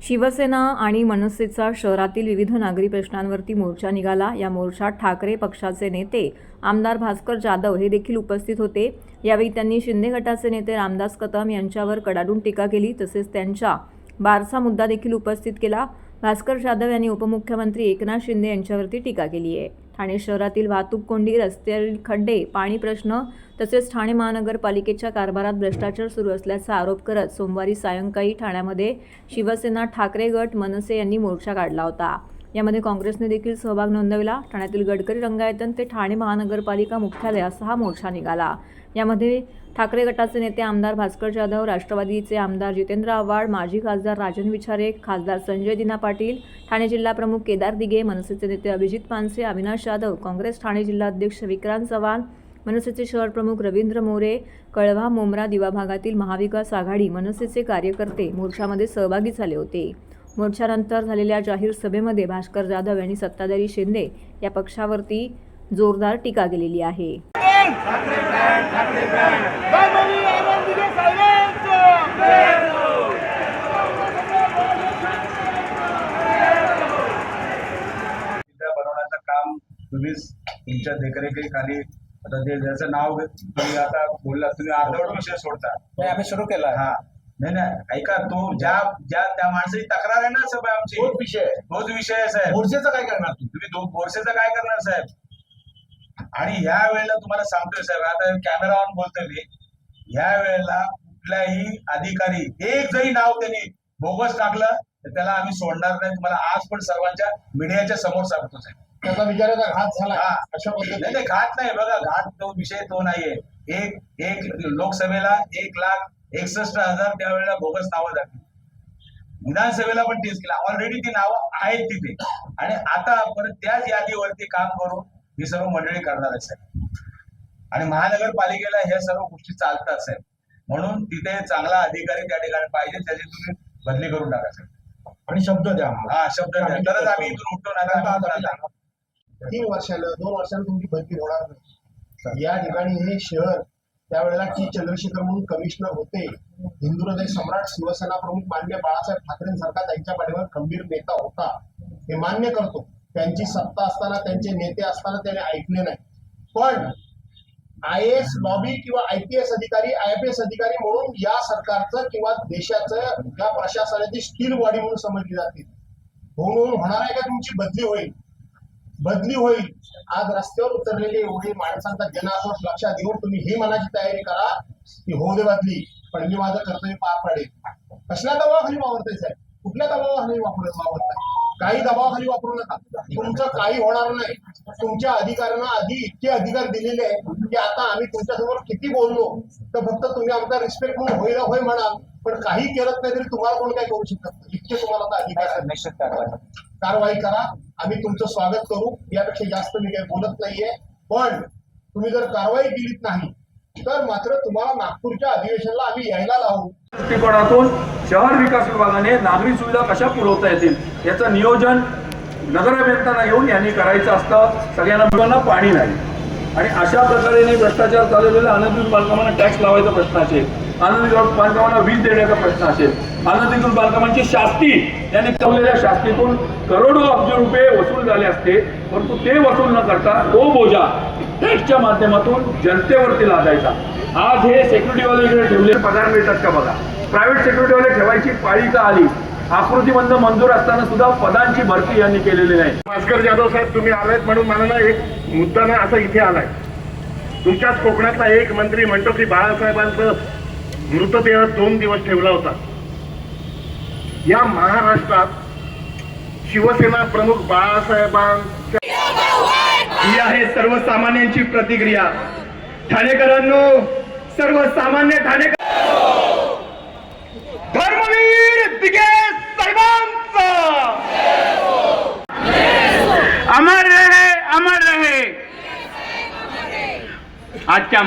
शिवसेना आणि मनसेचा शहरातील विविध नागरी प्रश्नांवरती मोर्चा निघाला। या मोर्चात ठाकरे पक्षाचे नेते आमदार भास्कर जाधव हे देखील उपस्थित होते। यावेळी त्यांनी शिंदे गटाचे नेते रामदास कदम यांच्यावर कडाडून टीका केली, तसेच त्यांचा बारचा मुद्दा देखील उपस्थित केला। भास्कर जाधव यांनी उपमुख्यमंत्री एकनाथ शिंदे यांच्यावरती टीका केली आहे। ठाणे शहरातील वाहतूक कोंडी, रस्त्यावरील खड्डे, पाणी प्रश्न तसेच ठाणे महानगरपालिकेच्या कारभारात भ्रष्टाचार सुरू असल्याचा आरोप करत सोमवारी सायंकाळी ठाण्यामध्ये शिवसेना, ठाकरे गट, मनसे यांनी मोर्चा काढला होता। यामध्ये काँग्रेसने देखील सहभाग नोंदवला। ठाण्यातील गडकरी रंगायतन ते ठाणे महानगरपालिका मुख्यालय असा हा मोर्चा निघाला। यामध्ये ठाकरे गटाचे नेते आमदार भास्कर जाधव, राष्ट्रवादीचे आमदार जितेंद्र आव्हाड, माजी खासदार राजन विचारे, खासदार संजय दिना पाटील, ठाणे जिल्हा प्रमुख केदार दिघे, मनसेचे नेते अभिजित पानसे, अविनाश जाधव, काँग्रेस ठाणे जिल्हा अध्यक्ष विक्रांत चव्हाण, मनसेचे शहर प्रमुख रवींद्र मोरे, कळवा, मोमरा, दिवा भागातील महाविकास आघाडी, मनसेचे कार्यकर्ते मोर्चामध्ये सहभागी झाले होते। मोर्चानंतर झालेल्या जाहीर सभेमध्ये भास्कर जाधव यांनी सत्ताधारी शिंदे या पक्षावरती जोरदार टीका केलेली आहे। बनवण्याचं काम तुम्हीच तुमच्या देखरेखीखाली, आता ते ज्याचं नाव तुम्ही आता बोलला, तुम्ही अर्धवट विषय सोडता। आम्ही सुरू केला। हा नाही नाही, ऐका, तो ज्या त्या माणसाची तक्रार आहे ना साहेब, आमची तोच विषय आहे साहेब। मोर्चेचं काय करणार तुम्ही मोर्चेचं काय करणार साहेब? आणि ह्या वेळेला तुम्हाला सांगतोय साहेब, आता कॅमेरा ऑन बोलतोय मी, ह्या वेळेला कुठल्याही अधिकारी एक जरी नाव त्यांनी बोगस टाकलं तर त्याला आम्ही सोडणार नाही। तुम्हाला आज पण सर्वांच्या मीडियाच्या समोर सांगतो साहेब। त्याचा विचाराचा घात झाला अशा पद्धतीने? नाही, घात नाही, बघा, घात तो विषय तो नाहीये। एक लोकसभेला 1,61,000 त्यावेळेला बोगस नावं झाली, विधानसभेला पण तेच केलं। ऑलरेडी ती नावं आहेत तिथे, आणि आता परत त्याच यादीवरती काम करून ही सर्व मंडळी करणार आहे साहेब। आणि महानगरपालिकेला ह्या सर्व गोष्टी चालतात साहेब, म्हणून तिथे चांगला अधिकारी त्या ठिकाणी पाहिजे, त्याची तुम्ही बदली करून टाका साहेब। आणि शब्द द्या। हा, शब्द द्या, तरच आम्ही इथून उठतो। 3 वर्षाला 2 वर्षाला तुमची बदली होणार नाही। या ठिकाणी हे शहर त्यावेळेला टी चंद्रशेखर म्हणून कमिशनर होते, हिंदू हृदय सम्राट शिवसेना प्रमुख मान्य बाळासाहेब ठाकरेंसारखा त्यांच्या पाठीवर खंबीर नेता होता, हे मान्य करतो। त्यांची सत्ता असताना, त्यांचे नेते असताना त्याने ऐकले नाही, पण IAS लॉबी किंवा IPS अधिकारी, IFS अधिकारी म्हणून या सरकारचं किंवा देशाचं या प्रशासनाची स्टील बॉडी म्हणून समजली जाते। म्हणून होणार आहे का तुमची बदली होईल? बदली होईल। आज रस्त्यावर उतरलेले एवढे माणसांचा जनाक्रोश लक्षात घेऊन तुम्ही ही मनाची तयारी करा की होऊ दे बदली, पण मी माझं कर्तव्य पार पाडेल। कसल्या दबावाखाली वावरताय साहेब? कुठल्या दबावाखाली वावरताय? काही दबावाखाली वापरू नका, तुमचं काही होणार नाही। तुमच्या अधिकाऱ्यांना आधी इतके अधिकार दिलेले आहेत की आता आम्ही तुमच्यासमोर किती बोललो तर फक्त तुम्ही आमचा रिस्पेक्ट म्हणून होईल होय म्हणाल, पण काही केलं नाही तरी तुम्हाला कोण काय करू शकत नाही। इतके तुम्हाला आता अधिकार निश्चित कारवाई करा, आम्ही तुमचं स्वागत करू, यापेक्षा जास्त मी काही बोलत नाहीये। पण तुम्ही जर कारवाई केलीच नाही तर मात्र तुम्हाला नागपूरच्या अधिवेशनाला आम्ही यायला लावू। दृष्टिकोनातून शहर विकास विभागाने नागरी सुविधा कशा पुरवता येतील याचं नियोजन नगराभियंत्यांना घेऊन यांनी करायचं असतं। सगळ्यांना मुलांना पाणी नाही, आणि अशा प्रकारे भ्रष्टाचार चालवलेला अनधिकृत बांधकामांना टॅक्स लावायचा प्रश्न असेल, अनधिकृत बांधकामांना वीज देण्याचा प्रश्न असेल, अनधिकृत बांधकामांची शास्ती यांनी ठेवलेल्या शास्तीतून करोडो अब्ज रुपये वसूल झाले असते, परंतु ते वसूल न करता तो बोजा टॅक्सच्या माध्यमातून जनतेवरती लादायचा। आज हे सेक्युरिटीवाले इकडे ठेवले पगार मिळतात का बघा, प्रायव्हेट सेक्युरिटीवाले ठेवायची पाळी का आली? आकृतीबंध मंजूर असताना सुद्धा पदांची भरती यांनी केलेली नाही। भास्कर जाधव साहेब, तुम्ही आलायत म्हणून मला ना एक मुद्दा ना असा इथे आलाय। तुमच्याच कोकणातला एक मंत्री म्हणतो की बाळासाहेबांचं मृतदेह 2 दिवस ठेवला होता। या महाराष्ट्रात शिवसेना प्रमुख बाळासाहेबांच्या ही आहे सर्वसामान्यांची प्रतिक्रिया। ठाणेकरांनो, सर्वसामान्य ठाणेकर धर्मवीर दिघे साहेबांचा अमर रहे, अमर रहे। आजच्या